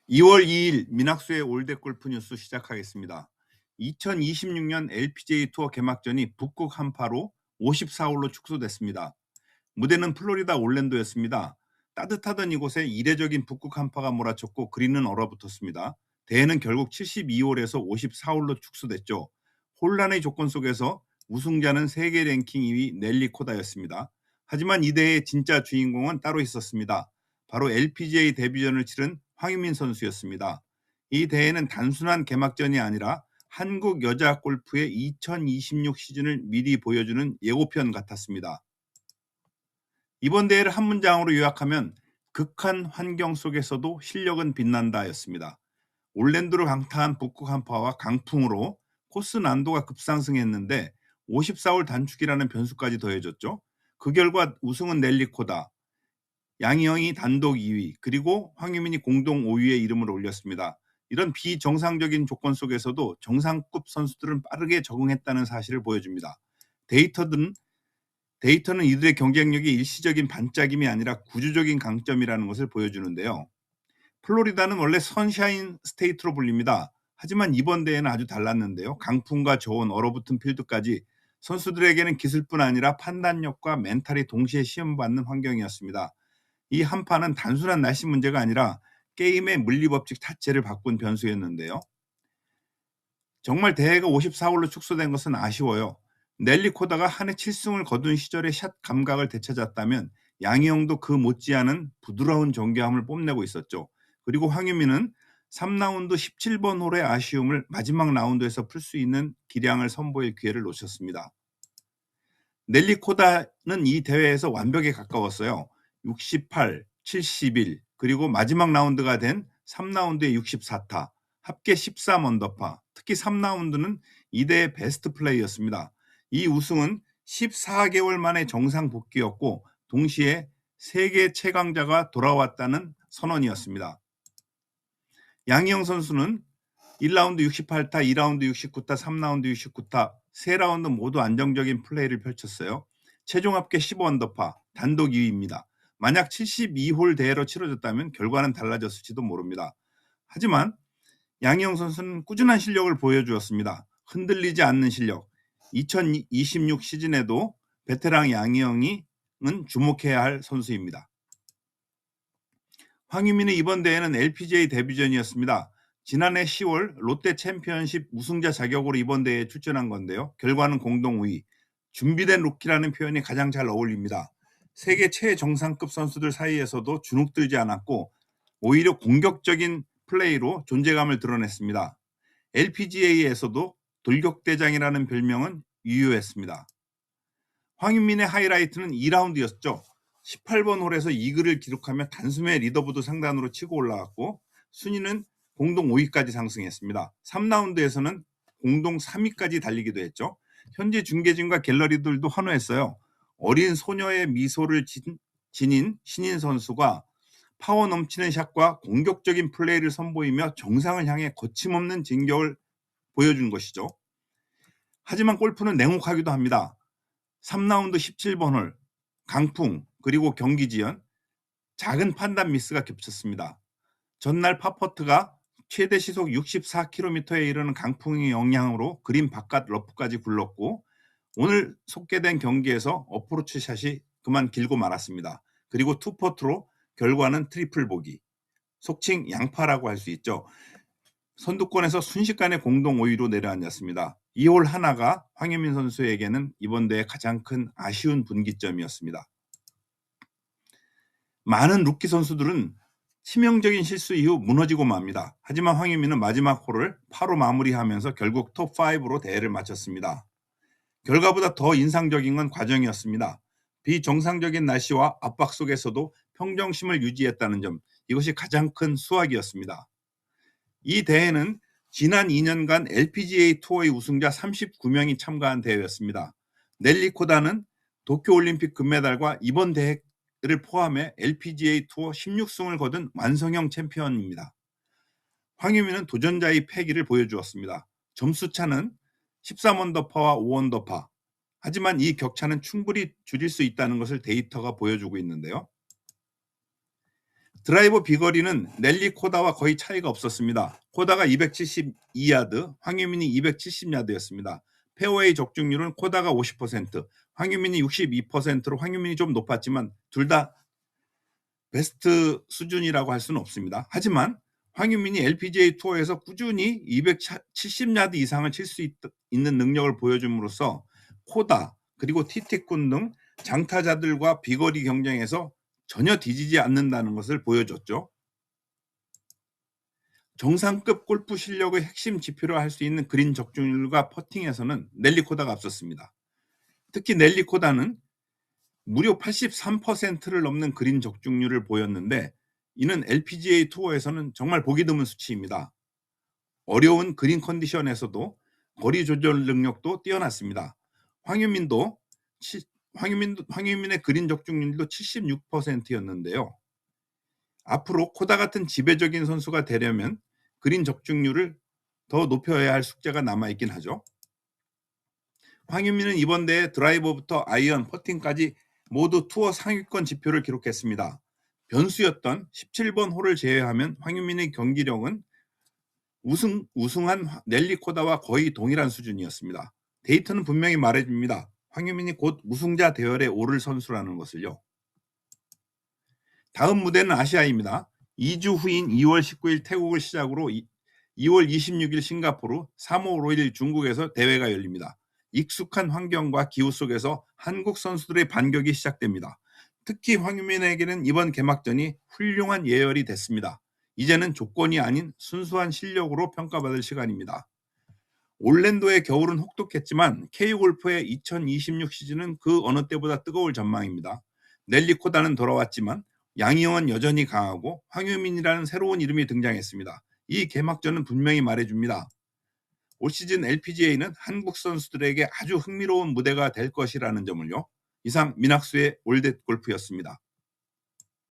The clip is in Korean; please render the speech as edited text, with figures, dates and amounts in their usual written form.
2월 2일 민학수의 올댓 골프 뉴스 시작하겠습니다. 2026년 LPGA 투어 개막전이 북극 한파로 54홀로 축소됐습니다. 무대는 플로리다 올랜도였습니다. 따뜻하던 이곳에 이례적인 북극 한파가 몰아쳤고 그린은 얼어붙었습니다. 대회는 결국 72홀에서 54홀로 축소됐죠. 혼란의 조건 속에서 우승자는 세계 랭킹 2위 넬리 코다였습니다. 하지만 이 대회의 진짜 주인공은 따로 있었습니다. 바로 LPGA 데뷔전을 치른 황유민 선수였습니다. 이 대회는 단순한 개막전이 아니라 한국 여자 골프의 2026 시즌을 미리 보여주는 예고편 같았습니다. 이번 대회를 한 문장으로 요약하면 극한 환경 속에서도 실력은 빛난다였습니다. 올랜도를 강타한 북극 한파와 강풍으로 코스 난도가 급상승했는데 54홀 단축이라는 변수까지 더해졌죠. 그 결과 우승은 넬리 코다, 양희영이 단독 2위, 그리고 황유민이 공동 5위에 이름을 올렸습니다. 이런 비정상적인 조건 속에서도 정상급 선수들은 빠르게 적응했다는 사실을 보여줍니다. 데이터는 이들의 경쟁력이 일시적인 반짝임이 아니라 구조적인 강점이라는 것을 보여주는데요. 플로리다는 원래 선샤인 스테이트로 불립니다. 하지만 이번 대회는 아주 달랐는데요. 강풍과 저온, 얼어붙은 필드까지 선수들에게는 기술뿐 아니라 판단력과 멘탈이 동시에 시험받는 환경이었습니다. 이 한파는 단순한 날씨 문제가 아니라 게임의 물리법칙 자체를 바꾼 변수였는데요. 정말 대회가 54홀로 축소된 것은 아쉬워요. 넬리 코다가 한 해 7승을 거둔 시절의 샷 감각을 되찾았다면 양희영도 그 못지않은 부드러운 정교함을 뽐내고 있었죠. 그리고 황유민은 3라운드 17번 홀의 아쉬움을 마지막 라운드에서 풀 수 있는 기량을 선보일 기회를 놓쳤습니다. 넬리 코다는 이 대회에서 완벽에 가까웠어요. 68, 71, 그리고 마지막 라운드가 된 3라운드의 64타, 합계 13 언더파, 특히 3라운드는 이 대회 베스트 플레이였습니다. 이 우승은 14개월 만에 정상 복귀였고 동시에 세계 최강자가 돌아왔다는 선언이었습니다. 양희영 선수는 1라운드 68타, 2라운드 69타, 3라운드 69타, 3라운드 모두 안정적인 플레이를 펼쳤어요. 최종 합계 15언더파, 단독 2위입니다. 만약 72홀 대회로 치러졌다면 결과는 달라졌을지도 모릅니다. 하지만 양희영 선수는 꾸준한 실력을 보여주었습니다. 흔들리지 않는 실력. 2026 시즌에도 베테랑 양희영은 주목해야 할 선수입니다. 황유민의 이번 대회는 LPGA 데뷔전이었습니다. 지난해 10월 롯데 챔피언십 우승자 자격으로 이번 대회에 출전한 건데요. 결과는 공동 5위. 준비된 루키라는 표현이 가장 잘 어울립니다. 세계 최정상급 선수들 사이에서도 주눅들지 않았고 오히려 공격적인 플레이로 존재감을 드러냈습니다. LPGA에서도 돌격대장이라는 별명은 유효했습니다. 황윤민의 하이라이트는 2라운드였죠. 18번 홀에서 이글을 기록하며 단숨에 리더보드 상단으로 치고 올라갔고 순위는 공동 5위까지 상승했습니다. 3라운드에서는 공동 3위까지 달리기도 했죠. 현지 중계진과 갤러리들도 환호했어요. 어린 소녀의 미소를 지닌 신인 선수가 파워 넘치는 샷과 공격적인 플레이를 선보이며 정상을 향해 거침없는 진격을 보여준 것이죠. 하지만 골프는 냉혹하기도 합니다. 3라운드 17번 홀, 강풍, 그리고 경기 지연, 작은 판단 미스가 겹쳤습니다. 전날 파퍼트가 최대 시속 64km에 이르는 강풍의 영향으로 그린 바깥 러프까지 굴렀고 오늘 속개된 경기에서 어프로치 샷이 그만 길고 말았습니다. 그리고 투퍼트로 결과는 트리플 보기, 속칭 양파라고 할 수 있죠. 선두권에서 순식간에 공동 5위로 내려앉았습니다. 2홀 하나가 황유민 선수에게는 이번 대회 가장 큰 아쉬운 분기점이었습니다. 많은 루키 선수들은 치명적인 실수 이후 무너지고 맙니다. 하지만 황유민은 마지막 홀을 파로 마무리하면서 결국 톱5로 대회를 마쳤습니다. 결과보다 더 인상적인 건 과정이었습니다. 비정상적인 날씨와 압박 속에서도 평정심을 유지했다는 점, 이것이 가장 큰 수확이었습니다. 이 대회는 지난 2년간 LPGA 투어의 우승자 39명이 참가한 대회였습니다. 넬리 코다는 도쿄올림픽 금메달과 이번 대회를 포함해 LPGA 투어 16승을 거둔 완성형 챔피언입니다. 황유민은 도전자의 패기를 보여주었습니다. 점수차는 13언더파와 5언더파. 하지만 이 격차는 충분히 줄일 수 있다는 것을 데이터가 보여주고 있는데요. 드라이버 비거리는 넬리 코다와 거의 차이가 없었습니다. 코다가 272야드, 황유민이 270야드였습니다. 페어웨이 적중률은 코다가 50%, 황유민이 62%로 황유민이 좀 높았지만 둘 다 베스트 수준이라고 할 수는 없습니다. 하지만 황유민이 LPGA 투어에서 꾸준히 270야드 이상을 칠 수 있는 능력을 보여줌으로써 코다 그리고 티티쿤 등 장타자들과 비거리 경쟁에서 전혀 뒤지지 않는다는 것을 보여줬죠. 정상급 골프 실력의 핵심 지표로 할 수 있는 그린 적중률과 퍼팅에서는 넬리 코다가 앞섰습니다. 특히 넬리 코다는 무려 83%를 넘는 그린 적중률을 보였는데 이는 LPGA 투어에서는 정말 보기 드문 수치입니다. 어려운 그린 컨디션에서도 거리 조절 능력도 뛰어났습니다. 황유민의 그린 적중률도 76%였는데요. 앞으로 코다 같은 지배적인 선수가 되려면 그린 적중률을 더 높여야 할 숙제가 남아있긴 하죠. 황유민은 이번 대회 드라이버부터 아이언, 퍼팅까지 모두 투어 상위권 지표를 기록했습니다. 변수였던 17번 홀을 제외하면 황유민의 경기력은 우승한 넬리 코다와 거의 동일한 수준이었습니다. 데이터는 분명히 말해줍니다. 황유민이 곧 우승자 대열에 오를 선수라는 것을요. 다음 무대는 아시아입니다. 2주 후인 2월 19일 태국을 시작으로 2월 26일 싱가포르, 3월 5일 중국에서 대회가 열립니다. 익숙한 환경과 기후 속에서 한국 선수들의 반격이 시작됩니다. 특히 황유민에게는 이번 개막전이 훌륭한 예열이 됐습니다. 이제는 조건이 아닌 순수한 실력으로 평가받을 시간입니다. 올랜도의 겨울은 혹독했지만 K골프의 2026 시즌은 그 어느 때보다 뜨거울 전망입니다. 넬리 코다는 돌아왔지만 양희영은 여전히 강하고 황유민이라는 새로운 이름이 등장했습니다. 이 개막전은 분명히 말해줍니다. 올 시즌 LPGA는 한국 선수들에게 아주 흥미로운 무대가 될 것이라는 점을요. 이상 민학수의 올댓 골프였습니다.